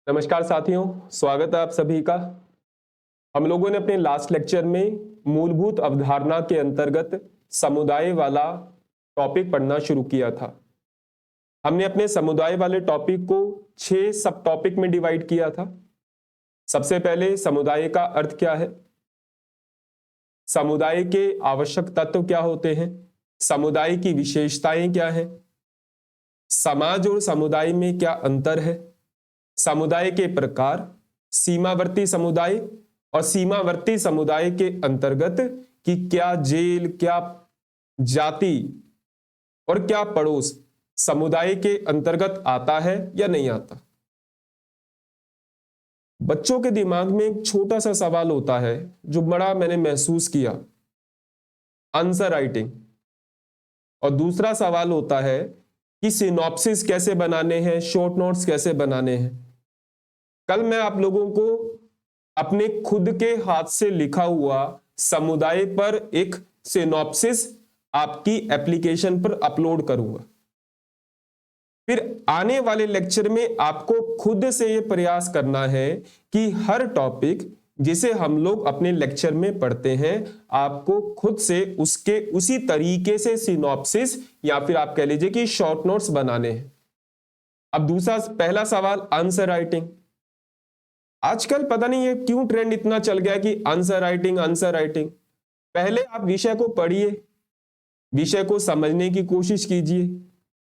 नमस्कार साथियों, स्वागत है आप सभी का। हम लोगों ने अपने लास्ट लेक्चर में मूलभूत अवधारणा के अंतर्गत समुदाय वाला टॉपिक पढ़ना शुरू किया था। हमने अपने समुदाय वाले टॉपिक को 6 सब टॉपिक में डिवाइड किया था। सबसे पहले समुदाय का अर्थ क्या है, समुदाय के आवश्यक तत्व क्या होते हैं, समुदाय की विशेषताएं क्या हैं, समाज और समुदाय में क्या अंतर है, समुदाय के प्रकार, सीमावर्ती समुदाय और सीमावर्ती समुदाय के अंतर्गत कि क्या जेल, क्या जाति और क्या पड़ोस समुदाय के अंतर्गत आता है या नहीं आता। बच्चों के दिमाग में एक छोटा सा सवाल होता है जो बड़ा मैंने महसूस किया, आंसर राइटिंग। और दूसरा सवाल होता है कि सिनॉप्सिस कैसे बनाने हैं, शॉर्ट नोट्स कैसे बनाने हैं। कल मैं आप लोगों को अपने खुद के हाथ से लिखा हुआ समुदाय पर एक सिनॉप्सिस आपकी एप्लीकेशन पर अपलोड करूंगा। फिर आने वाले लेक्चर में आपको खुद से यह प्रयास करना है कि हर टॉपिक जिसे हम लोग अपने लेक्चर में पढ़ते हैं, आपको खुद से उसके उसी तरीके से सिनॉप्सिस या फिर आप कह लीजिए कि शॉर्ट नोट्स बनाने हैं। अब पहला सवाल, आंसर राइटिंग। आजकल पता नहीं ये क्यों ट्रेंड इतना चल गया कि आंसर राइटिंग आंसर राइटिंग। पहले आप विषय को पढ़िए, विषय को समझने की कोशिश कीजिए।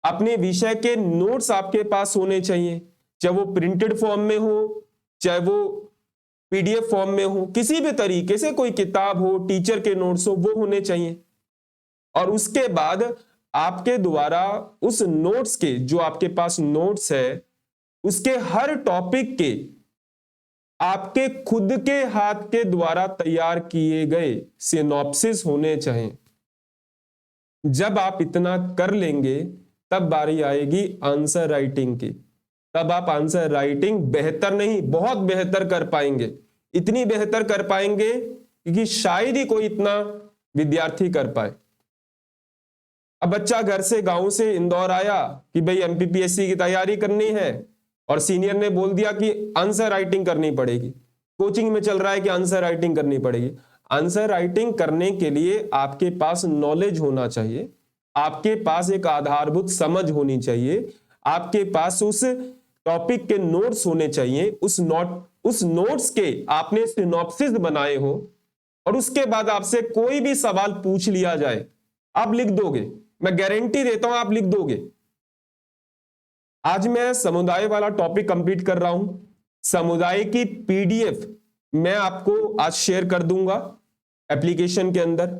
अपने विषय के नोट्स आपके पास होने चाहिए, चाहे वो प्रिंटेड फॉर्म में हो, चाहे वो पीडीएफ फॉर्म में हो, किसी भी तरीके से कोई किताब हो, टीचर के नोट्स हो, वो होने चाहिए। और उसके बाद आपके द्वारा उस नोट्स के, जो आपके पास नोट्स है, उसके हर टॉपिक के आपके खुद के हाथ के द्वारा तैयार किए गए सिनॉप्सिस होने चाहिए। जब आप इतना कर लेंगे तब बारी आएगी आंसर राइटिंग की। तब आप आंसर राइटिंग बेहतर नहीं, बहुत बेहतर कर पाएंगे। इतनी बेहतर कर पाएंगे कि शायद ही कोई इतना विद्यार्थी कर पाए। अब बच्चा घर से, गांव से इंदौर आया कि भाई एमपीपीएससी की तैयारी करनी है और सीनियर ने बोल दिया कि आंसर राइटिंग करनी पड़ेगी। कोचिंग में चल रहा है कि आंसर राइटिंग करनी पड़ेगी। आंसर राइटिंग करने के लिए आपके पास नॉलेज होना चाहिए, आपके पास एक आधारभूत समझ होनी चाहिए, आपके पास उस टॉपिक के नोट्स होने चाहिए, उस नोट्स के आपने सिनॉप्सिस बनाए हो, और उसके बाद आपसे कोई भी सवाल पूछ लिया जाए आप लिख दोगे। मैं गारंटी देता हूं आप लिख दोगे। आज मैं समुदाय वाला टॉपिक कंप्लीट कर रहा हूं। समुदाय की पीडीएफ मैं आपको आज शेयर कर दूंगा एप्लीकेशन के अंदर।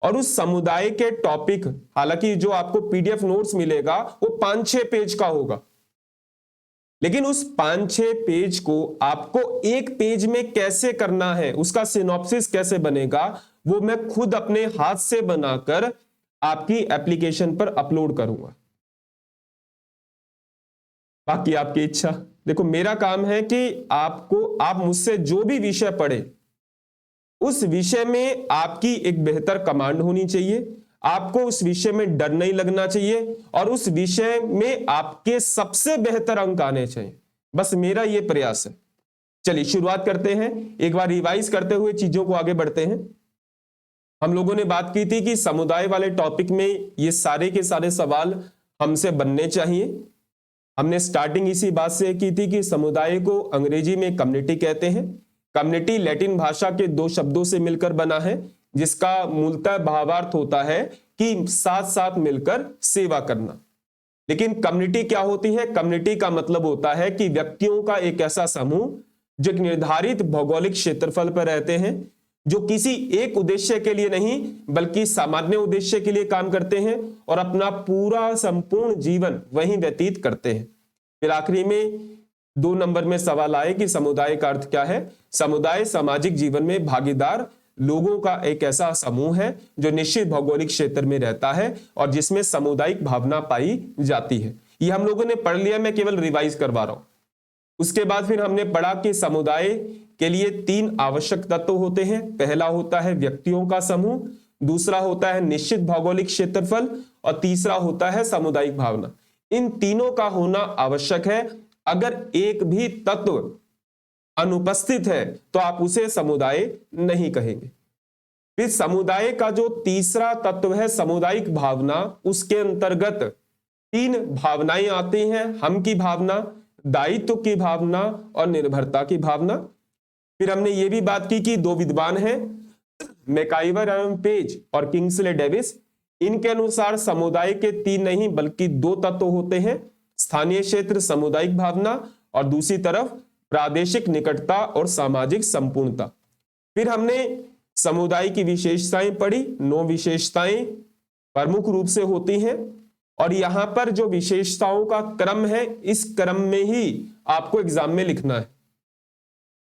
और उस समुदाय के टॉपिक, हालांकि जो आपको पीडीएफ नोट्स मिलेगा वो 5-6 पेज का होगा, लेकिन उस 5-6 पेज को आपको एक पेज में कैसे करना है, उसका सिनॉप्सिस कैसे बनेगा, वो मैं खुद अपने हाथ से बनाकर आपकी एप्लीकेशन पर अपलोड करूंगा। बाकी आपकी इच्छा। देखो, मेरा काम है कि आप मुझसे जो भी विषय पढ़े, उस विषय में आपकी एक बेहतर कमांड होनी चाहिए, आपको उस विषय में डर नहीं लगना चाहिए, और उस विषय में आपके सबसे बेहतर अंक आने चाहिए। बस मेरा यह प्रयास है। चलिए शुरुआत करते हैं, एक बार रिवाइज करते हुए चीजों को आगे बढ़ते हैं। हम लोगों ने बात की थी कि समुदाय वाले टॉपिक में ये सारे के सारे सवाल हमसे बनने चाहिए। हमने स्टार्टिंग इसी बात से की थी कि समुदाय को अंग्रेजी में कम्युनिटी कहते हैं। कम्युनिटी लैटिन भाषा के 2 शब्दों से मिलकर बना है, जिसका मूलतः भावार्थ होता है कि साथ साथ मिलकर सेवा करना। लेकिन कम्युनिटी क्या होती है? कम्युनिटी का मतलब होता है कि व्यक्तियों का एक ऐसा समूह जो एक निर्धारित भौगोलिक क्षेत्रफल पर रहते हैं, जो किसी एक उद्देश्य के लिए नहीं बल्कि सामान्य उद्देश्य के लिए काम करते हैं और अपना पूरा संपूर्ण जीवन वहीं व्यतीत करते हैं। फिर आखिरी में 2 नंबर में सवाल आए कि समुदाय का अर्थ क्या है। समुदाय सामाजिक जीवन में भागीदार लोगों का एक ऐसा समूह है जो निश्चित भौगोलिक क्षेत्र में रहता है और जिसमें सामुदायिक भावना पाई जाती है। ये हम लोगों ने पढ़ लिया, मैं केवल रिवाइज करवा रहा हूं। उसके बाद फिर हमने पढ़ा कि समुदाय के लिए 3 आवश्यक तत्व होते हैं। पहला होता है व्यक्तियों का समूह, दूसरा होता है निश्चित भौगोलिक क्षेत्रफल और तीसरा होता है सामुदायिक भावना। इन तीनों का होना आवश्यक है, अगर एक भी तत्व अनुपस्थित है तो आप उसे समुदाय नहीं कहेंगे। फिर समुदाय का जो तीसरा तत्व है सामुदायिक भावना, उसके अंतर्गत 3 भावनाएं आती हैं, हम की भावना, दायित्व की भावना और निर्भरता की भावना। फिर हमने ये भी बात की कि 2 विद्वान हैं, मैकाइवर एवं पेज और किंग्सले डेविस। इनके अनुसार समुदाय के 3 नहीं बल्कि 2 तत्व होते हैं, स्थानीय क्षेत्र सामुदायिक भावना और दूसरी तरफ प्रादेशिक निकटता और सामाजिक संपूर्णता। फिर हमने समुदाय की विशेषताएं पढ़ी। 9 विशेषताएं प्रमुख रूप से होती हैं और यहां पर जो विशेषताओं का क्रम है, इस क्रम में ही आपको एग्जाम में लिखना है।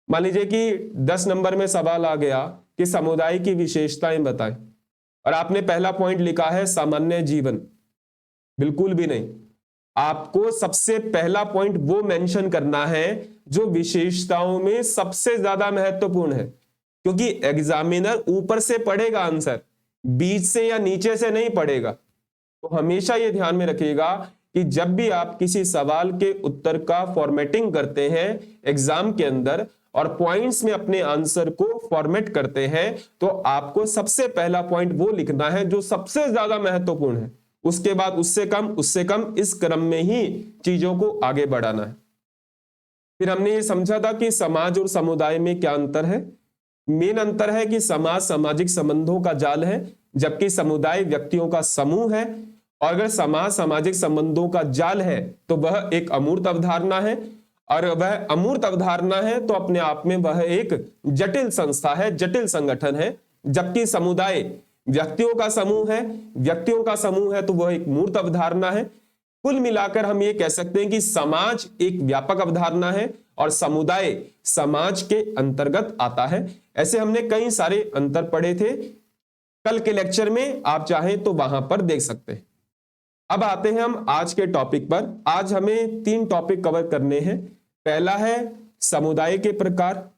मान लीजिए कि 10 नंबर में सवाल आ गया कि समुदाय की विशेषताएं बताएं और आपने पहला पॉइंट लिखा है सामान्य जीवन। बिल्कुल भी नहीं, आपको सबसे पहला पॉइंट वो मेंशन करना है जो विशेषताओं में सबसे ज्यादा महत्वपूर्ण है, क्योंकि एग्जामिनर ऊपर से पढ़ेगा आंसर, बीच से या नीचे से नहीं पढ़ेगा। तो हमेशा ये ध्यान में रखिएगा कि जब भी आप किसी सवाल के उत्तर का फॉर्मेटिंग करते हैं एग्जाम के अंदर और पॉइंट्स में अपने आंसर को फॉर्मेट करते हैं, तो आपको सबसे पहला पॉइंट वो लिखना है जो सबसे ज्यादा महत्वपूर्ण है, उसके बाद उससे कम, इस क्रम में ही चीजों को आगे बढ़ाना है। फिर हमने ये समझा था कि समाज और समुदाय में क्या अंतर है। मेन अंतर है कि समाज सामाजिक संबंधों का जाल है, जबकि समुदाय व्यक्तियों का समूह है। और अगर समाज सामाजिक संबंधों का जाल है तो वह एक अमूर्त अवधारणा है, और वह अमूर्त अवधारणा है तो अपने आप में वह एक जटिल संस्था है, जटिल संगठन है। जबकि समुदाय व्यक्तियों का समूह है तो वह एक मूर्त अवधारणा है। कुल मिलाकर हम ये कह सकते हैं कि समाज एक व्यापक अवधारणा है और समुदाय समाज के अंतर्गत आता है। ऐसे हमने कई सारे अंतर पढ़े थे, कल के लेक्चर में आप चाहें तो वहां पर देख सकते हैं। अब आते हैं हम आज के टॉपिक पर। आज हमें 3 टॉपिक कवर करने हैं। पहला है समुदाय के प्रकार,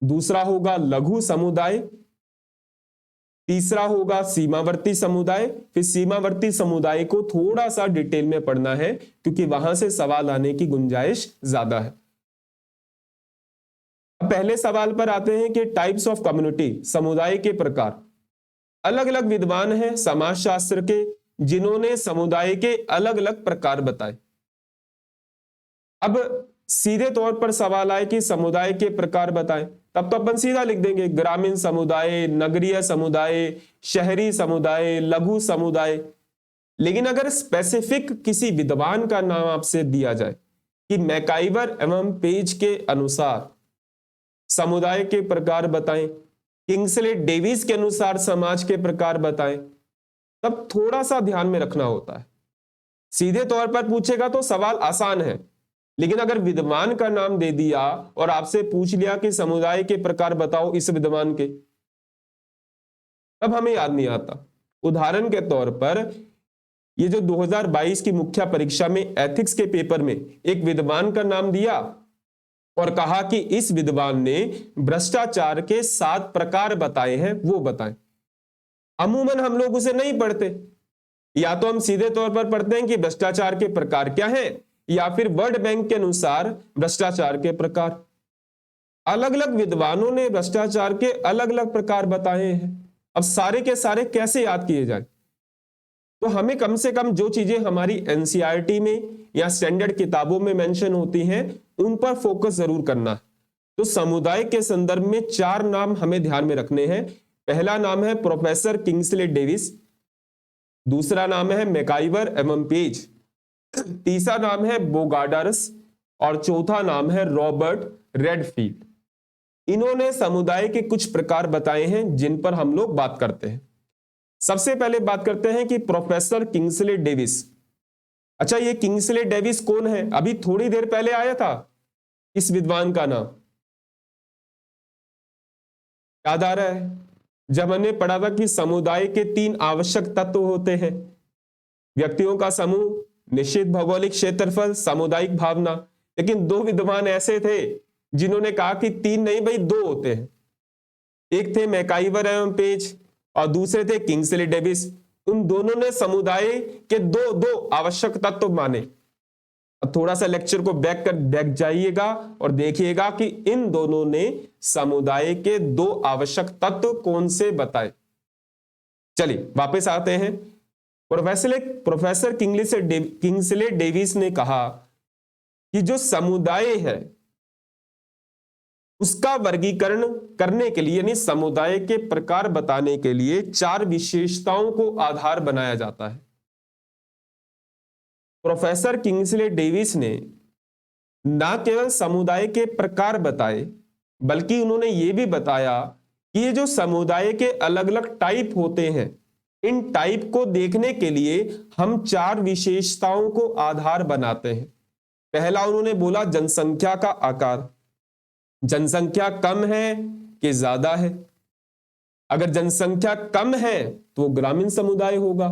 दूसरा होगा लघु समुदाय, तीसरा होगा सीमावर्ती समुदाय। फिर सीमावर्ती समुदाय को थोड़ा सा डिटेल में पढ़ना है क्योंकि वहां से सवाल आने की गुंजाइश ज्यादा है। अब पहले सवाल पर आते हैं कि टाइप्स ऑफ कम्युनिटी, समुदाय के प्रकार। अलग अलग विद्वान हैं समाजशास्त्र के जिन्होंने समुदाय के अलग अलग प्रकार बताए। अब सीधे तौर पर सवाल आए कि समुदाय के प्रकार बताएं, तब तो अपन सीधा लिख देंगे ग्रामीण समुदाय, नगरीय समुदाय, शहरी समुदाय, लघु समुदाय। लेकिन अगर स्पेसिफिक किसी विद्वान का नाम आपसे दिया जाए कि मैकाइवर एवं पेज के अनुसार समुदाय के प्रकार बताएं, किंग्सले डेविस के अनुसार समाज के प्रकार बताएं, तब थोड़ा सा ध्यान में रखना होता है। सीधे तौर पर पूछेगा तो सवाल आसान है, लेकिन अगर विद्वान का नाम दे दिया और आपसे पूछ लिया कि समुदाय के प्रकार बताओ इस विद्वान के, तब हमें याद नहीं आता। उदाहरण के तौर पर ये जो 2022 की मुख्य परीक्षा में एथिक्स के पेपर में एक विद्वान का नाम दिया और कहा कि इस विद्वान ने भ्रष्टाचार के 7 प्रकार बताए हैं, वो बताएं। अमूमन हम लोग उसे नहीं पढ़ते, या तो हम सीधे तौर पर पढ़ते हैं कि भ्रष्टाचार के प्रकार क्या हैं, या फिर वर्ल्ड बैंक के अनुसार भ्रष्टाचार के प्रकार। अलग अलग विद्वानों ने भ्रष्टाचार के अलग अलग प्रकार बताए हैं। अब सारे के सारे कैसे याद किए जाए? तो हमें कम से कम जो चीजें हमारी एनसीईआरटी में या स्टैंडर्ड किताबों में मेंशन होती हैं उन पर फोकस जरूर करना है। तो समुदाय के संदर्भ में 4 नाम हमें ध्यान में रखने हैं। पहला नाम है प्रोफेसर किंग्सले डेविस, दूसरा नाम है मैकाइवर एवं पेज, तीसरा नाम है बोगार्डर्स और चौथा नाम है रॉबर्ट रेडफील्ड। इन्होंने समुदाय के कुछ प्रकार बताए हैं जिन पर हम लोग बात करते हैं। सबसे पहले बात करते हैं कि प्रोफेसर किंग्सले डेविस। अच्छा, ये किंग्सले डेविस कौन है? अभी थोड़ी देर पहले आया था इस विद्वान का नाम, याद आ रहा है? जब हमने पढ़ा था कि समुदाय के 3 आवश्यक तत्व होते हैं, व्यक्तियों का समूह, निश्चित भौगोलिक क्षेत्रफल, सामुदायिक भावना। लेकिन 2 विद्वान ऐसे थे जिन्होंने कहा कि 3 नहीं भाई 2 होते हैं। एक थे मैकाइवर एवं पेज और दूसरे थे किंग्सले डेविस। उन दोनों ने समुदाय के दो आवश्यक तत्व माने। अब थोड़ा सा लेक्चर को बैक जाइएगा और देखिएगा कि इन दोनों ने समुदाय के दो आवश्यक तत्व कौन से बताए। चलिए वापस आते हैं। प्रोफेसर किंग्सले डेविस ने कहा कि जो समुदाय है उसका वर्गीकरण करने के लिए, यानी समुदाय के प्रकार बताने के लिए 4 विशेषताओं को आधार बनाया जाता है। प्रोफेसर किंग्सले डेविस ने ना केवल समुदाय के प्रकार बताए, बल्कि उन्होंने यह भी बताया कि ये जो समुदाय के अलग अलग टाइप होते हैं, इन टाइप को देखने के लिए हम 4 विशेषताओं को आधार बनाते हैं। पहला उन्होंने बोला जनसंख्या का आकार। जनसंख्या कम है कि ज्यादा है? अगर जनसंख्या कम है तो वो ग्रामीण समुदाय होगा,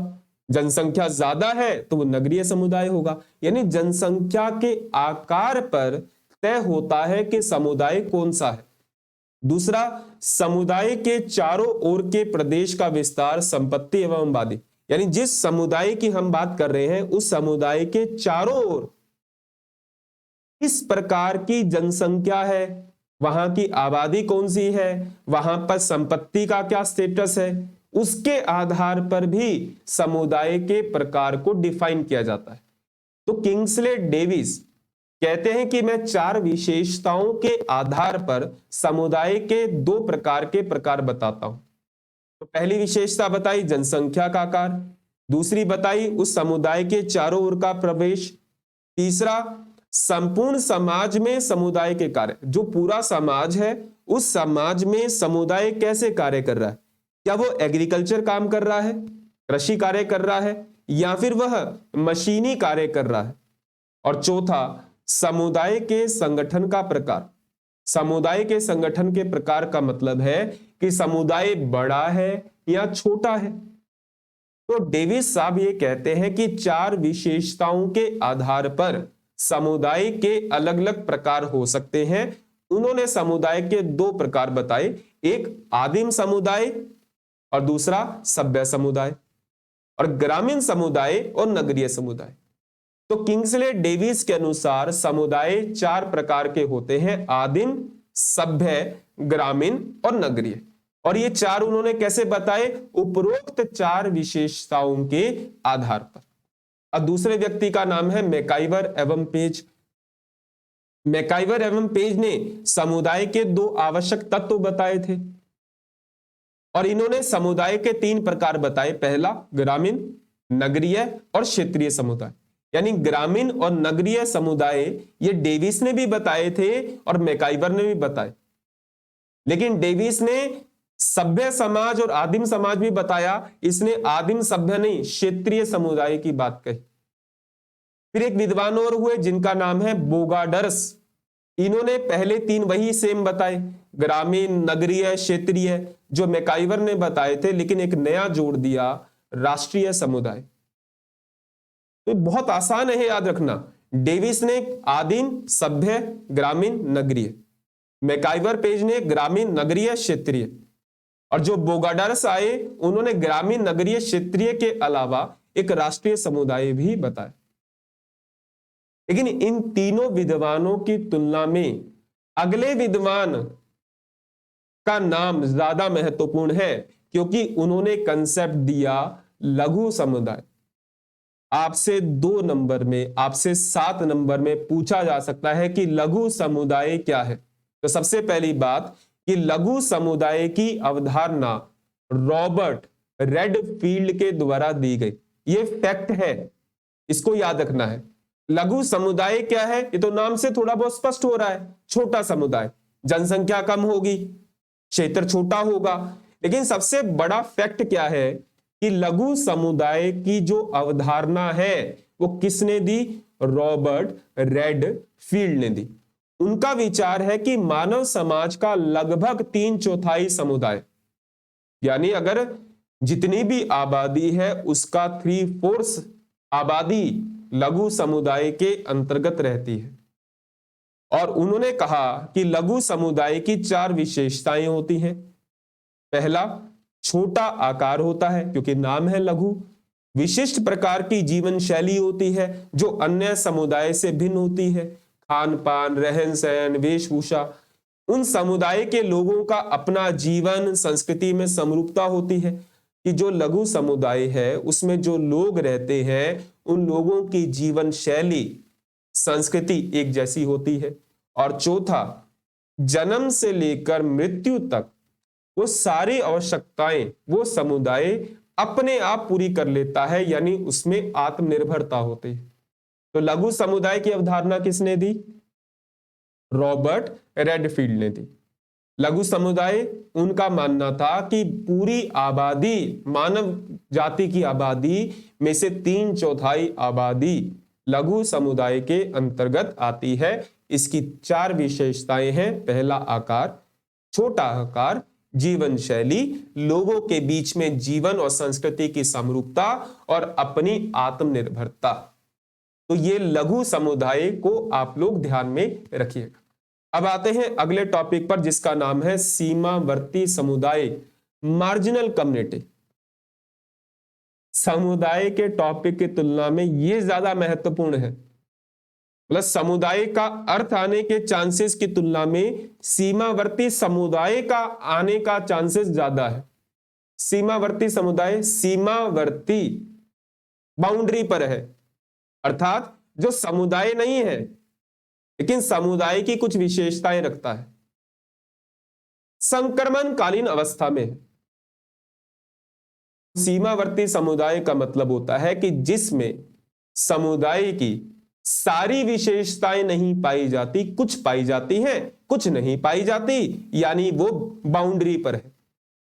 जनसंख्या ज्यादा है तो वो नगरीय समुदाय होगा। यानी जनसंख्या के आकार पर तय होता है कि समुदाय कौन सा है। दूसरा, समुदाय के चारों ओर के प्रदेश का विस्तार, संपत्ति एवं आबादी। यानी जिस समुदाय की हम बात कर रहे हैं उस समुदाय के चारों ओर किस प्रकार की जनसंख्या है, वहां की आबादी कौन सी है, वहां पर संपत्ति का क्या स्टेटस है, उसके आधार पर भी समुदाय के प्रकार को डिफाइन किया जाता है। तो किंग्सले डेविस कहते हैं कि मैं 4 विशेषताओं के आधार पर समुदाय के 2 प्रकार के प्रकार बताता हूं। तो पहली विशेषता बताई जनसंख्या का आकार, दूसरी बताई उस समुदाय के चारों ओर का प्रवेश, तीसरा संपूर्ण समाज में समुदाय के कार्य। जो पूरा समाज है उस समाज में समुदाय कैसे कार्य कर रहा है, क्या वो एग्रीकल्चर काम कर रहा है, कृषि कार्य कर रहा है, या फिर वह मशीनी कार्य कर रहा है। और चौथा, समुदाय के संगठन का प्रकार। समुदाय के संगठन के प्रकार का मतलब है कि समुदाय बड़ा है या छोटा है। तो डेविस साहब ये कहते हैं कि 4 विशेषताओं के आधार पर समुदाय के अलग अलग प्रकार हो सकते हैं। उन्होंने समुदाय के 2 प्रकार बताए, एक आदिम समुदाय और दूसरा सभ्य समुदाय, और ग्रामीण समुदाय और नगरीय समुदाय। तो किंग्सले डेविस के अनुसार समुदाय 4 प्रकार के होते हैं, आदिम, सभ्य, ग्रामीण और नगरीय। और ये 4 उन्होंने कैसे बताए, उपरोक्त 4 विशेषताओं के आधार पर। अब दूसरे व्यक्ति का नाम है मैकाइवर एवं पेज। मैकाइवर एवं पेज ने समुदाय के 2 आवश्यक तत्व बताए थे और इन्होंने समुदाय के 3 प्रकार बताए। पहला ग्रामीण, नगरीय और क्षेत्रीय समुदाय। यानी ग्रामीण और नगरीय समुदाय ये डेविस ने भी बताए थे और मैकाइवर ने भी बताए, लेकिन डेविस ने सभ्य समाज और आदिम समाज भी बताया, इसने आदिम सभ्य नहीं क्षेत्रीय समुदाय की बात कही। फिर एक विद्वान और हुए जिनका नाम है बोगाडर्स। इन्होंने पहले 3 वही सेम बताए, ग्रामीण, नगरीय, क्षेत्रीय, जो मैकाइवर ने बताए थे, लेकिन एक नया जोड़ दिया, राष्ट्रीय समुदाय। तो बहुत आसान है याद रखना, डेविस ने आदिम, सभ्य, ग्रामीण, नगरीय, मैकाइवर पेज ने ग्रामीण, नगरीय, क्षेत्रीय, और जो बोगाडर्स आए उन्होंने ग्रामीण, नगरीय, क्षेत्रीय के अलावा एक राष्ट्रीय समुदाय भी बताया। लेकिन इन तीनों विद्वानों की तुलना में अगले विद्वान का नाम ज्यादा महत्वपूर्ण है, क्योंकि उन्होंने कंसेप्ट दिया लघु समुदाय। आपसे 2 नंबर में, आपसे 7 नंबर में पूछा जा सकता है कि लघु समुदाय क्या है। तो सबसे पहली बात कि लघु समुदाय की अवधारणा रॉबर्ट रेडफील्ड के द्वारा दी गई, ये फैक्ट है, इसको याद रखना है। लघु समुदाय क्या है, ये तो नाम से थोड़ा बहुत स्पष्ट हो रहा है, छोटा समुदाय, जनसंख्या कम होगी, क्षेत्र छोटा होगा। लेकिन सबसे बड़ा फैक्ट क्या है कि लघु समुदाय की जो अवधारणा है वो किसने दी, रॉबर्ट रेडफील्ड ने दी। उनका विचार है कि मानव समाज का लगभग 3/4 समुदाय, यानी अगर जितनी भी आबादी है उसका 3/4 आबादी लघु समुदाय के अंतर्गत रहती है। और उन्होंने कहा कि लघु समुदाय की 4 विशेषताएं होती हैं। पहला, छोटा आकार होता है, क्योंकि नाम है लघु। विशिष्ट प्रकार की जीवन शैली होती है जो अन्य समुदाय से भिन्न होती है। खान पान, रहन सहन, वेशभूषा, उन समुदाय के लोगों का अपना जीवन संस्कृति में समरूपता होती है कि जो लघु समुदाय है उसमें जो लोग रहते हैं उन लोगों की जीवन शैली, संस्कृति एक जैसी होती है। और चौथा, जन्म से लेकर मृत्यु तक वो सारी आवश्यकताएं वो समुदाय अपने आप पूरी कर लेता है, यानी उसमें आत्मनिर्भरता होती है। तो लघु समुदाय की अवधारणा किसने दी? रॉबर्ट रेडफील्ड ने दी। लघु समुदाय, उनका मानना था कि पूरी आबादी, मानव जाति की आबादी में से 3/4 आबादी लघु समुदाय के अंतर्गत आती है। इसकी 4 विशेषताएं हैं। पहला, आकार, छोटा आकार, जीवन शैली, लोगों के बीच में जीवन और संस्कृति की समरूपता और अपनी आत्मनिर्भरता। तो ये लघु समुदाय को आप लोग ध्यान में रखिएगा। अब आते हैं अगले टॉपिक पर जिसका नाम है सीमावर्ती समुदाय, मार्जिनल कम्युनिटी। समुदाय के टॉपिक की तुलना में यह ज्यादा महत्वपूर्ण है। प्लस समुदाय का अर्थ आने के चांसेस की तुलना में सीमावर्ती समुदाय का आने का चांसेस ज्यादा है। सीमावर्ती समुदाय, सीमावर्ती बाउंड्री पर है, अर्थात जो समुदाय नहीं है लेकिन समुदाय की कुछ विशेषताएं रखता है, संक्रमणकालीन अवस्था में है। सीमावर्ती समुदाय का मतलब होता है कि जिसमें समुदाय की सारी विशेषताएं नहीं पाई जाती, कुछ पाई जाती हैं, कुछ नहीं पाई जाती, यानी वो बाउंड्री पर है।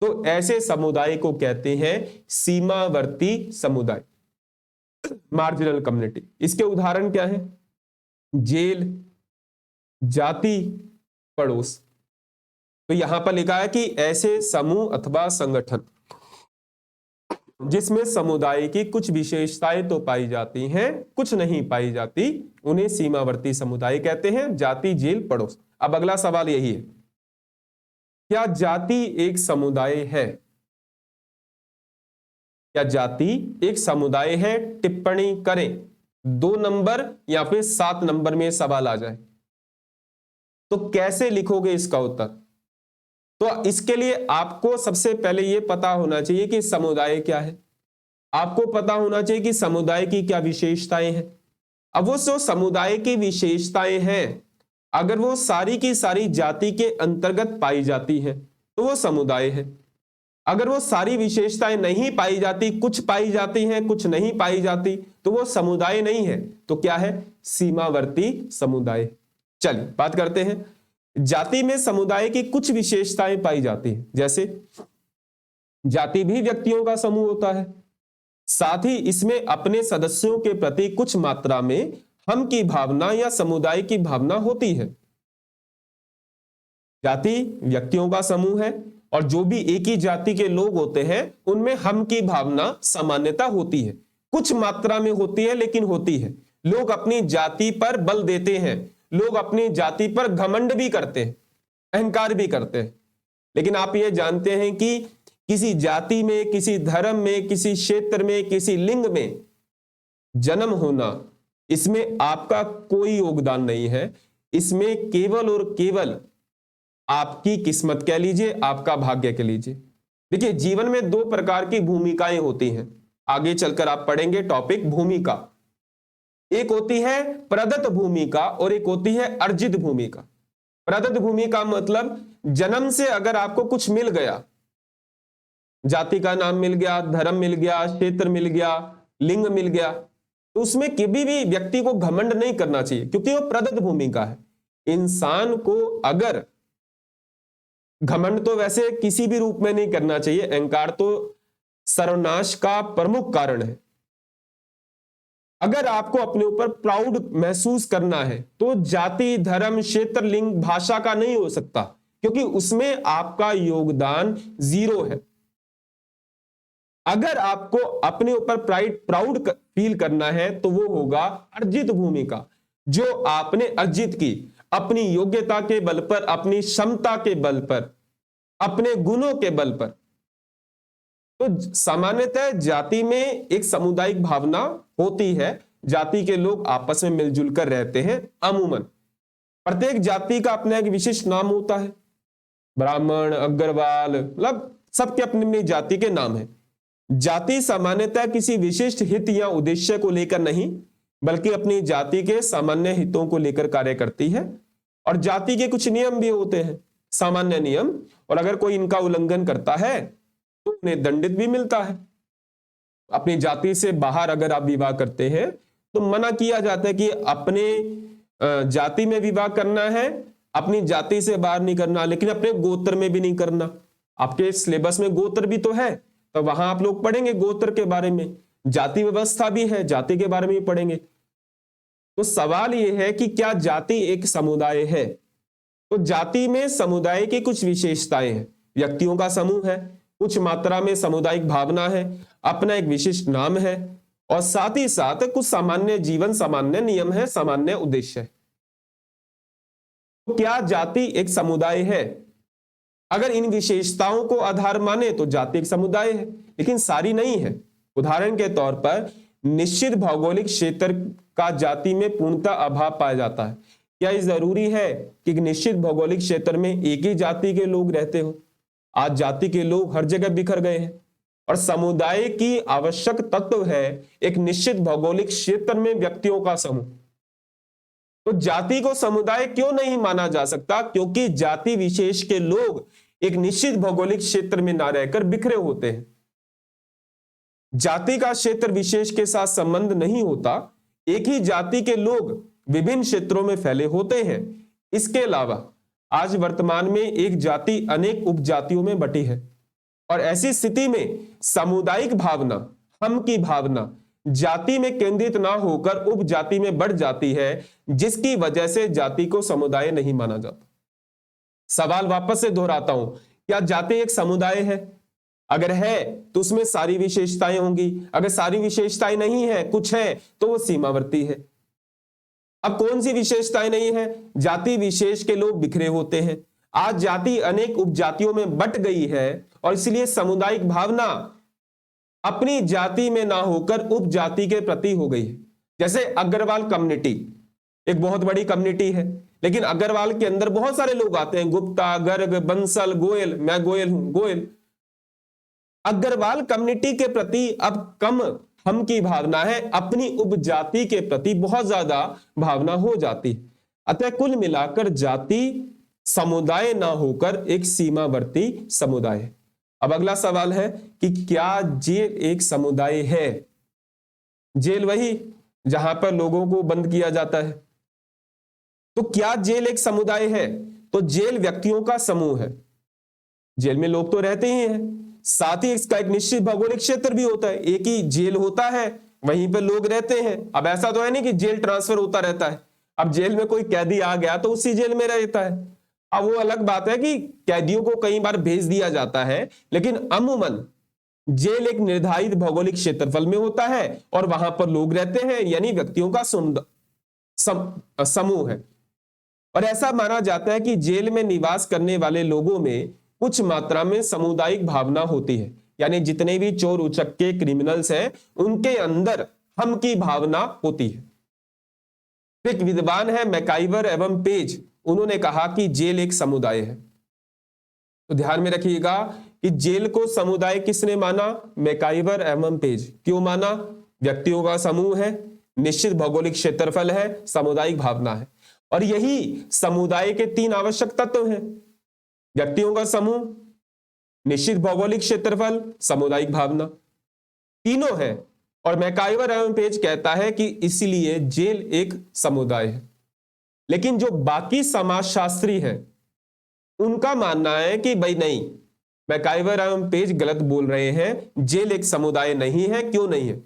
तो ऐसे समुदाय को कहते हैं सीमावर्ती समुदाय, मार्जिनल कम्युनिटी। इसके उदाहरण क्या है? जेल, जाति, पड़ोस। तो यहां पर लिखा है कि ऐसे समूह अथवा संगठन जिसमें समुदाय की कुछ विशेषताएं तो पाई जाती हैं, कुछ नहीं पाई जाती, उन्हें सीमावर्ती समुदाय कहते हैं। जाति, जेल, पड़ोस। अब अगला सवाल यही है, क्या जाति एक समुदाय है? क्या जाति एक समुदाय है? टिप्पणी करें। 2 नंबर या फिर 7 नंबर में सवाल आ जाए तो कैसे लिखोगे इसका उत्तर? तो इसके लिए आपको सबसे पहले यह पता होना चाहिए कि समुदाय क्या है। आपको पता होना चाहिए कि समुदाय की क्या विशेषताएं हैं। अब वो जो समुदाय की विशेषताएं हैं, अगर वो सारी की सारी जाति के अंतर्गत पाई जाती हैं तो वो समुदाय है। अगर वो सारी विशेषताएं नहीं पाई जाती, कुछ पाई जाती हैं, कुछ नहीं पाई जाती, तो वो समुदाय नहीं है। तो क्या है? सीमावर्ती समुदाय। चलिए बात करते हैं। जाति में समुदाय की कुछ विशेषताएं पाई जाती हैं, जैसे जाति भी व्यक्तियों का समूह होता है, साथ ही इसमें अपने सदस्यों के प्रति कुछ मात्रा में हम की भावना या समुदाय की भावना होती है। जाति व्यक्तियों का समूह है और जो भी एक ही जाति के लोग होते हैं उनमें हम की भावना सामान्यता होती है, कुछ मात्रा में होती है लेकिन होती है। लोग अपनी जाति पर बल देते हैं, लोग अपनी जाति पर घमंड भी करते हैं, अहंकार भी करते हैं। लेकिन आप ये जानते हैं कि किसी जाति में, किसी धर्म में, किसी क्षेत्र में, किसी लिंग में जन्म होना, इसमें आपका कोई योगदान नहीं है। इसमें केवल और केवल आपकी किस्मत कह लीजिए, आपका भाग्य कह लीजिए। देखिए, जीवन में 2 प्रकार की भूमिकाएं होती हैं। आगे चलकर आप पढ़ेंगे टॉपिक भूमिका। एक होती है प्रदत्त भूमिका और एक होती है अर्जित भूमिका। प्रदत्त भूमिका मतलब जन्म से अगर आपको कुछ मिल गया, जाति का नाम मिल गया, धर्म मिल गया, क्षेत्र मिल गया, लिंग मिल गया, तो उसमें कभी भी व्यक्ति को घमंड नहीं करना चाहिए क्योंकि वो प्रदत्त भूमिका है। इंसान को अगर घमंड तो वैसे किसी भी रूप में नहीं करना चाहिए, अहंकार तो सर्वनाश का प्रमुख कारण है। अगर आपको अपने ऊपर प्राउड महसूस करना है तो जाति, धर्म, क्षेत्र, लिंग, भाषा का नहीं हो सकता क्योंकि उसमें आपका योगदान 0 है। अगर आपको अपने ऊपर प्राउड फील करना है तो वो होगा अर्जित भूमिका, जो आपने अर्जित की अपनी योग्यता के बल पर, अपनी क्षमता के बल पर, अपने गुणों के बल पर। तो सामान्यतः जाति में एक सामुदायिक भावना होती है, जाति के लोग आपस में मिलजुल कर रहते हैं। अमूमन प्रत्येक जाति का अपना एक विशिष्ट नाम होता है, ब्राह्मण, अग्रवाल, मतलब सबके अपनी अपनी जाति के नाम है। जाति सामान्यतः किसी विशिष्ट हित या उद्देश्य को लेकर नहीं, बल्कि अपनी जाति के सामान्य हितों को लेकर कार्य करती है। और जाति के कुछ नियम भी होते हैं, सामान्य नियम, और अगर कोई इनका उल्लंघन करता है तो उन्हें दंडित भी मिलता है। अपनी जाति से बाहर अगर आप विवाह करते हैं तो मना किया जाता है कि अपने जाति में विवाह करना है, अपनी जाति से बाहर नहीं करना, लेकिन अपने गोत्र में भी नहीं करना। आपके सिलेबस में गोत्र भी तो है, तो वहां आप लोग पढ़ेंगे गोत्र के बारे में, जाति व्यवस्था भी है, जाति के बारे में भी पढ़ेंगे। तो सवाल यह है कि क्या जाति एक समुदाय है? तो जाति में समुदाय की कुछ विशेषताएं हैं, व्यक्तियों का समूह है, कुछ मात्रा में सामुदायिक भावना है, अपना एक विशिष्ट नाम है, और साथ ही साथ कुछ सामान्य जीवन, सामान्य नियम है, सामान्य उद्देश्य है। तो क्या जाति एक समुदाय है? अगर इन विशेषताओं को आधार माने तो जाति एक समुदाय है, लेकिन सारी नहीं है। उदाहरण के तौर पर निश्चित भौगोलिक क्षेत्र का जाति में पूर्णतः अभाव पाया जाता है। क्या ये जरूरी है कि निश्चित भौगोलिक क्षेत्र में एक ही जाति के लोग रहते हो? आज जाति के लोग हर जगह बिखर गए हैं, और समुदाय की आवश्यक तत्व है एक निश्चित भौगोलिक क्षेत्र में व्यक्तियों का समूह। तो जाति को समुदाय क्यों नहीं माना जा सकता? क्योंकि जाति विशेष के लोग एक निश्चित भौगोलिक क्षेत्र में ना रहकर बिखरे होते हैं। जाति का क्षेत्र विशेष के साथ संबंध नहीं होता, एक ही जाति के लोग विभिन्न क्षेत्रों में फैले होते हैं। इसके अलावा आज वर्तमान में एक जाति अनेक उपजातियों में बटी है, और ऐसी स्थिति में सामुदायिक भावना, हम की भावना जाति में केंद्रित ना होकर उपजाति में बढ़ जाती है, जिसकी वजह से जाति को समुदाय नहीं माना जाता। सवाल वापस से दोहराता हूं, क्या जाति एक समुदाय है? अगर है तो उसमें सारी विशेषताएं होंगी, अगर सारी विशेषताएं नहीं है, कुछ है, तो वो सीमावर्ती है। अब कौन सी विशेषताएं नहीं है? जाति विशेष के लोग बिखरे होते हैं। आज जाति अनेक उपजातियों में बट गई है, और इसलिए सामुदायिक भावना अपनी जाति में ना होकर उपजाति के प्रति हो गई है। जैसे अग्रवाल कम्युनिटी एक बहुत बड़ी कम्युनिटी है, लेकिन अग्रवाल के अंदर बहुत सारे लोग आते हैं, गुप्ता, गर्ग, बंसल, गोयल, मैं गोयल हूं, गोयल। अग्रवाल कम्युनिटी के प्रति अब कम हम की भावना है, अपनी उपजाति के प्रति बहुत ज्यादा भावना हो जाती है। अतः कुल मिलाकर जाति समुदाय ना होकर एक सीमावर्ती समुदाय है। अब अगला सवाल है कि क्या जेल एक समुदाय है? जेल वही जहां पर लोगों को बंद किया जाता है। तो क्या जेल एक समुदाय है? तो जेल व्यक्तियों का समूह है। जेल में लोग तो रहते ही हैं, साथ ही इसका एक निश्चित भौगोलिक क्षेत्र भी होता है। एक ही जेल होता है, वहीं पर लोग रहते हैं। अब ऐसा तो है नहीं कि जेल ट्रांसफर होता रहता है। अब जेल में कोई कैदी आ गया तो उसी जेल में रहता है। अब वो अलग बात है कि कैदियों को कई बार भेज दिया जाता है, लेकिन अमूमन जेल एक निर्धारित भौगोलिक क्षेत्रफल में होता है, और वहां पर लोग रहते हैं, यानी व्यक्तियों का समूह है। और ऐसा माना जाता है कि जेल में निवास करने वाले लोगों में कुछ मात्रा में सामुदायिक भावना होती है, यानी जितने भी चोर उचक्के क्रिमिनल्स हैं उनके अंदर हम की भावना होती है। एक विद्वान है मैकाइवर एवं पेज, उन्होंने कहा कि जेल एक समुदाय है। तो ध्यान में रखिएगा कि जेल को समुदाय किसने माना? मैकाइवर एवं पेज। क्यों माना? व्यक्तियों का समूह है, निश्चित भौगोलिक क्षेत्रफल है, सामुदायिक भावना है। और यही समुदाय के तीन आवश्यक तत्व हैं, व्यक्तियों का समूह, निश्चित भौगोलिक क्षेत्रफल, सामुदायिक भावना, तीनों है। और मैकाइवर एवं पेज कहता है कि इसलिए जेल एक समुदाय है। लेकिन जो बाकी समाजशास्त्री हैं उनका मानना है कि भाई नहीं, मैकाइवर एवं पेज गलत बोल रहे हैं, जेल एक समुदाय नहीं है। क्यों नहीं है?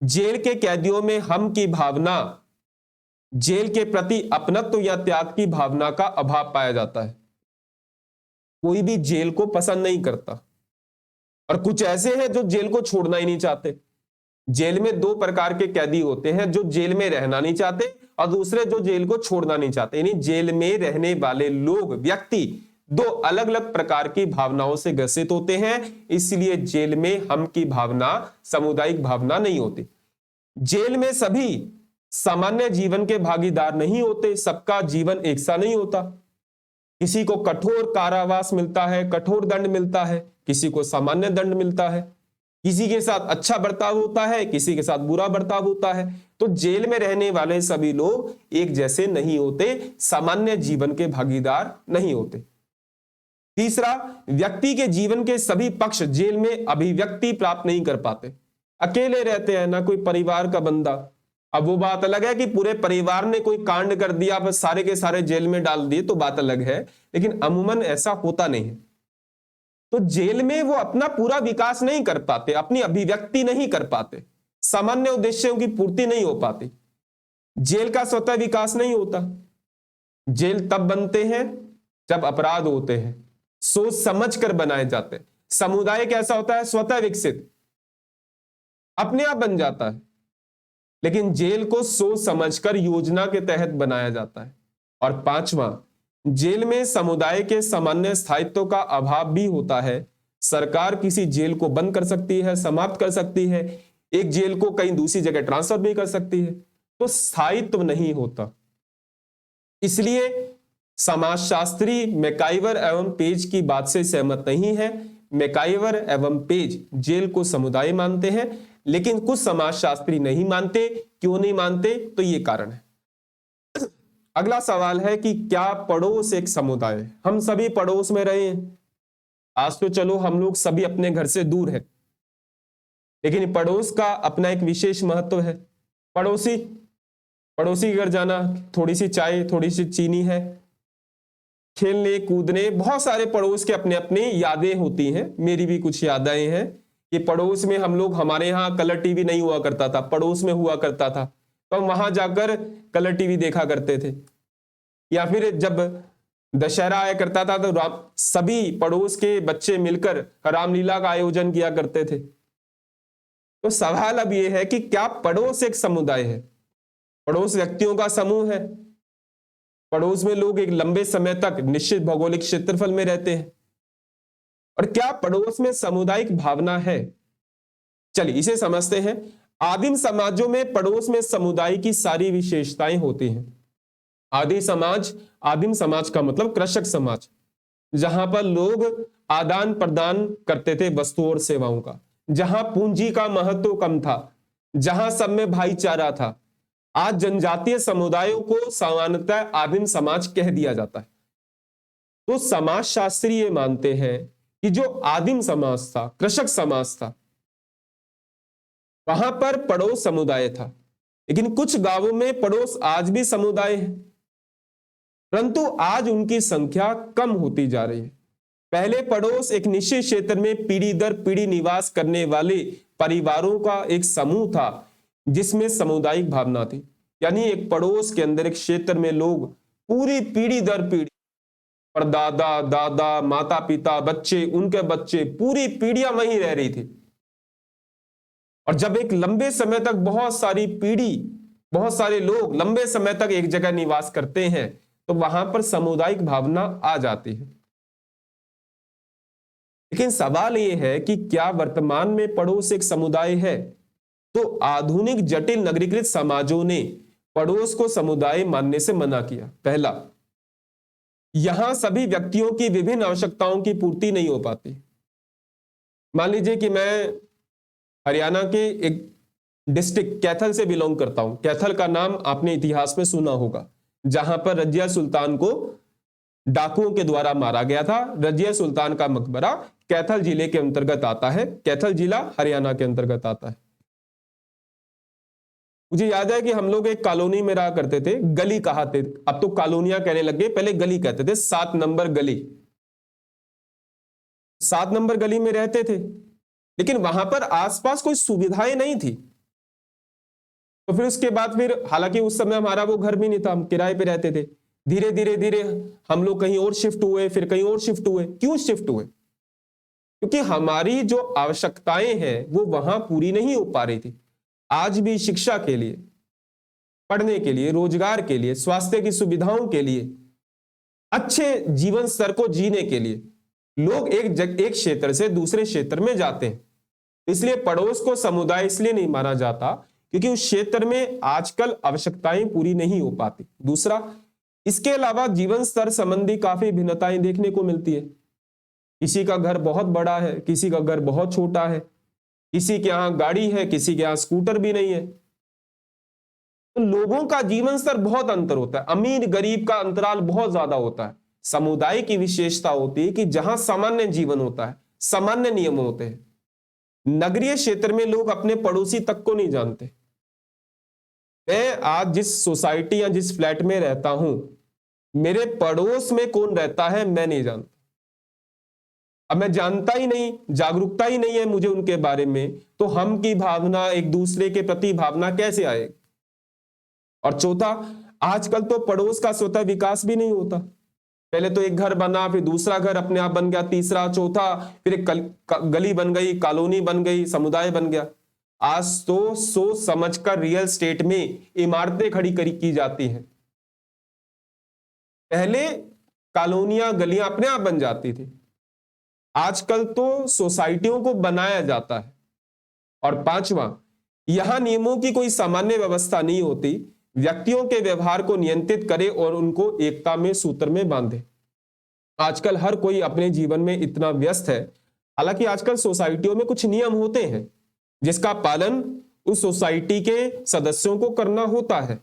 जेल के कैदियों में हम की भावना, जेल के प्रति अपनत्व या त्याग की भावना का अभाव पाया जाता है। कोई भी जेल को पसंद नहीं करता, और कुछ ऐसे हैं जो जेल को छोड़ना ही नहीं चाहते। जेल में दो प्रकार के कैदी होते हैं, जो जेल में रहना नहीं चाहते और दूसरे जो जेल को छोड़ना नहीं चाहते। यानी जेल में रहने वाले लोग, व्यक्ति दो अलग अलग प्रकार की भावनाओं से ग्रसित होते हैं, इसलिए जेल में हम की भावना सामुदायिक भावना नहीं होती। जेल में सभी सामान्य जीवन के भागीदार नहीं होते, सबका जीवन एक सा नहीं होता। किसी को कठोर कारावास मिलता है, कठोर दंड मिलता है, किसी को सामान्य दंड मिलता है, किसी के साथ अच्छा बर्ताव होता है, किसी के साथ बुरा बर्ताव होता है। तो जेल में रहने वाले सभी लोग एक जैसे नहीं होते, सामान्य जीवन के भागीदार नहीं होते। तीसरा, व्यक्ति के जीवन के सभी पक्ष जेल में अभिव्यक्ति प्राप्त नहीं कर पाते। अकेले रहते हैं, ना कोई परिवार का बंदा। अब वो बात अलग है कि पूरे परिवार ने कोई कांड कर दिया, बस सारे के सारे जेल में डाल दिए, तो बात अलग है, लेकिन अमूमन ऐसा होता नहीं है। तो जेल में वो अपना पूरा विकास नहीं कर पाते, अपनी अभिव्यक्ति नहीं कर पाते, सामान्य उद्देश्यों की पूर्ति नहीं हो पाती। जेल का स्वतः विकास नहीं होता। जेल तब बनते हैं जब अपराध होते हैं, सोच समझ कर बनाए जाते हैं। समुदाय कैसा होता है? स्वतः विकसित, अपने आप बन जाता है। लेकिन जेल को सोच समझकर योजना के तहत बनाया जाता है। और पांचवा, जेल में समुदाय के सामान्य स्थायित्व का अभाव भी होता है। सरकार किसी जेल को बंद कर सकती है, समाप्त कर सकती है, एक जेल को कहीं दूसरी जगह ट्रांसफर भी कर सकती है, तो स्थायित्व नहीं होता। इसलिए समाजशास्त्री मैकाइवर एवं पेज की बात से सहमत नहीं है। मैकाइवर एवं पेज जेल को समुदाय मानते हैं, लेकिन कुछ समाजशास्त्री नहीं मानते। क्यों नहीं मानते? तो ये कारण है। अगला सवाल है कि क्या पड़ोस एक समुदाय है? हम सभी पड़ोस में रहे हैं। आज तो चलो हम लोग सभी अपने घर से दूर हैं, लेकिन पड़ोस का अपना एक विशेष महत्व है। पड़ोसी के घर जाना, थोड़ी सी चाय, थोड़ी सी चीनी है, खेलने कूदने, बहुत सारे पड़ोस के अपने अपने यादें होती हैं। मेरी भी कुछ यादें हैं कि पड़ोस में हम लोग, हमारे यहाँ कलर टीवी नहीं हुआ करता था, पड़ोस में हुआ करता था, तो हम वहां जाकर कलर टीवी देखा करते थे। या फिर जब दशहरा आया करता था तो सभी पड़ोस के बच्चे मिलकर रामलीला का आयोजन किया करते थे। तो सवाल अब यह है कि क्या पड़ोस एक समुदाय है? पड़ोस व्यक्तियों का समूह है। पड़ोस में लोग एक लंबे समय तक निश्चित भौगोलिक क्षेत्रफल में रहते हैं। और क्या पड़ोस में सामुदायिक भावना है? चलिए इसे समझते हैं। आदिम समाजों में पड़ोस में समुदाय की सारी विशेषताएं होती हैं। आदिम समाज का मतलब कृषक समाज, जहां पर लोग आदान प्रदान करते थे वस्तुओं और सेवाओं का, जहां पूंजी का महत्व कम था, जहां सब में भाईचारा था। आज जनजातीय समुदायों को सामान्यतः आदिम समाज कह दिया जाता है। तो समाजशास्त्री ये मानते हैं कि जो आदिम समाज था, कृषक समाज था, वहां पर पड़ोस समुदाय था। लेकिन कुछ गांवों में पड़ोस आज भी समुदाय है, परंतु आज उनकी संख्या कम होती जा रही है। पहले पड़ोस एक निश्चित क्षेत्र में पीढ़ी दर पीढ़ी निवास करने वाले परिवारों का एक समूह था, जिसमें सामुदायिक भावना थी। यानी एक पड़ोस के अंदर, एक क्षेत्र में लोग पूरी पीढ़ी दर पीढ़ी, परदादा, दादा, माता पिता, बच्चे, उनके बच्चे, पूरी पीढ़ियां वहीं रह रही थी। और जब एक लंबे समय तक बहुत सारे लोग लंबे समय तक एक जगह निवास करते हैं, तो वहां पर सामुदायिक भावना आ जाती है। लेकिन सवाल यह है कि क्या वर्तमान में पड़ोस एक समुदाय है? तो आधुनिक जटिल नगरीकृत समाजों ने पड़ोस को समुदाय मानने से मना किया। पहला, यहां सभी व्यक्तियों की विभिन्न आवश्यकताओं की पूर्ति नहीं हो पाती। मान लीजिए कि मैं हरियाणा के एक डिस्ट्रिक्ट कैथल से बिलोंग करता हूं। कैथल का नाम आपने इतिहास में सुना होगा, जहां पर रजिया सुल्तान को डाकुओं के द्वारा मारा गया था। रजिया सुल्तान का मकबरा कैथल जिले के अंतर्गत आता है। कैथल जिला हरियाणा के अंतर्गत आता है। मुझे याद है कि हम लोग एक कॉलोनी में रहा करते थे, गली कहाते, अब तो कॉलोनियां कहने लग गए, पहले गली कहते थे। 7 नंबर गली, 7 नंबर गली में रहते थे, लेकिन वहां पर आसपास कोई सुविधाएं नहीं थी। तो फिर उसके बाद हालांकि उस समय हमारा वो घर भी नहीं था, हम किराए पे रहते थे। धीरे धीरे हम लोग कहीं और शिफ्ट हुए, फिर कहीं और शिफ्ट हुए। क्यों शिफ्ट हुए? क्योंकि हमारी जो आवश्यकताएं हैं वो वहां पूरी नहीं हो पा रही थी। आज भी शिक्षा के लिए, पढ़ने के लिए, रोजगार के लिए, स्वास्थ्य की सुविधाओं के लिए अच्छे जीवन स्तर को जीने के लिए लोग एक क्षेत्र से दूसरे क्षेत्र में जाते हैं। इसलिए पड़ोस को समुदाय इसलिए नहीं माना जाता क्योंकि उस क्षेत्र में आजकल आवश्यकताएं पूरी नहीं हो पाती। दूसरा, इसके अलावा जीवन स्तर संबंधी काफी भिन्नताएं देखने को मिलती है। किसी का घर बहुत बड़ा है, किसी का घर बहुत छोटा है, किसी के यहां गाड़ी है, किसी के यहां स्कूटर भी नहीं है। तो लोगों का जीवन स्तर बहुत अंतर होता है, अमीर गरीब का अंतराल बहुत ज्यादा होता है। समुदाय की विशेषता होती है कि जहां सामान्य जीवन होता है, सामान्य नियम होते हैं। नगरीय क्षेत्र में लोग अपने पड़ोसी तक को नहीं जानते। मैं आज जिस सोसाइटी या जिस फ्लैट में रहता हूं, मेरे पड़ोस में कौन रहता है मैं नहीं जानता। अब मैं जानता ही नहीं, जागरूकता ही नहीं है मुझे उनके बारे में, तो हम की भावना, एक दूसरे के प्रति भावना कैसे आएगी। और चौथा, आजकल तो पड़ोस का स्वतः विकास भी नहीं होता। पहले तो एक घर बना, फिर दूसरा घर अपने आप बन गया, तीसरा, चौथा, फिर एक गली बन गई, कॉलोनी बन गई, समुदाय बन गया। आज तो सोच समझकर रियल स्टेट में इमारतें खड़ी की जाती हैं। पहले कॉलोनियां, गलियां अपने आप बन जाती थी, आजकल तो सोसाइटियों को बनाया जाता है। और पांचवा, यहां नियमों की कोई सामान्य व्यवस्था नहीं होती, व्यक्तियों के व्यवहार को नियंत्रित करे और उनको एकता में, सूत्र में बांधे। आजकल हर कोई अपने जीवन में इतना व्यस्त है। हालांकि आजकल सोसाइटियों में कुछ नियम होते हैं जिसका पालन उस सोसाइटी के सदस्यों को करना होता है,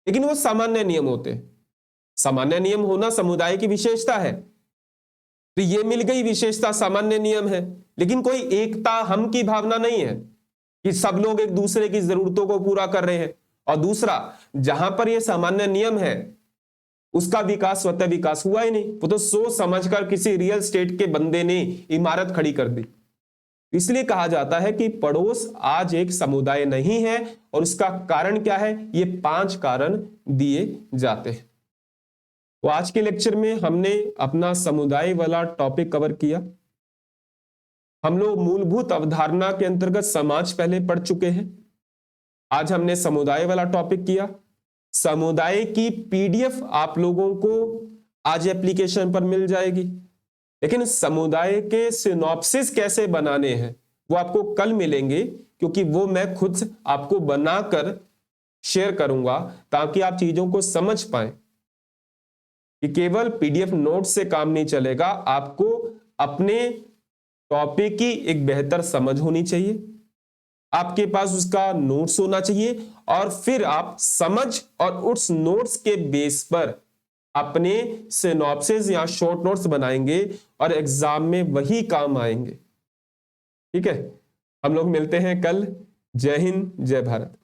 लेकिन वो सामान्य नियम होते हैं। सामान्य नियम होना समुदाय की विशेषता है, तो ये मिल गई विशेषता, सामान्य नियम है, लेकिन कोई एकता, हम की भावना नहीं है कि सब लोग एक दूसरे की जरूरतों को पूरा कर रहे हैं। और दूसरा, जहां पर ये सामान्य नियम है उसका विकास, स्वतः विकास हुआ ही नहीं। वो तो सोच समझकर किसी रियल स्टेट के बंदे ने इमारत खड़ी कर दी। इसलिए कहा जाता है कि पड़ोस आज एक समुदाय नहीं है। और उसका कारण क्या है, ये 5 कारण दिए जाते हैं। तो आज के लेक्चर में हमने अपना समुदाय वाला टॉपिक कवर किया। हम लोग मूलभूत अवधारणा के अंतर्गत समाज पहले पढ़ चुके हैं। आज हमने समुदाय वाला टॉपिक किया। समुदाय की पीडीएफ आप लोगों को आज एप्लीकेशन पर मिल जाएगी, लेकिन समुदाय के सिनॉप्सिस कैसे बनाने हैं वो आपको कल मिलेंगे, क्योंकि वो मैं खुद आपको बनाकर शेयर करूंगा ताकि आप चीजों को समझ पाएं कि केवल पीडीएफ नोट से काम नहीं चलेगा। आपको अपने टॉपिक की एक बेहतर समझ होनी चाहिए, आपके पास उसका नोट्स होना चाहिए, और फिर आप समझ और उस नोट्स के बेस पर अपने सिनॉप्सिस या शॉर्ट नोट्स बनाएंगे और एग्जाम में वही काम आएंगे। ठीक है, हम लोग मिलते हैं कल। जय हिंद, जय भारत।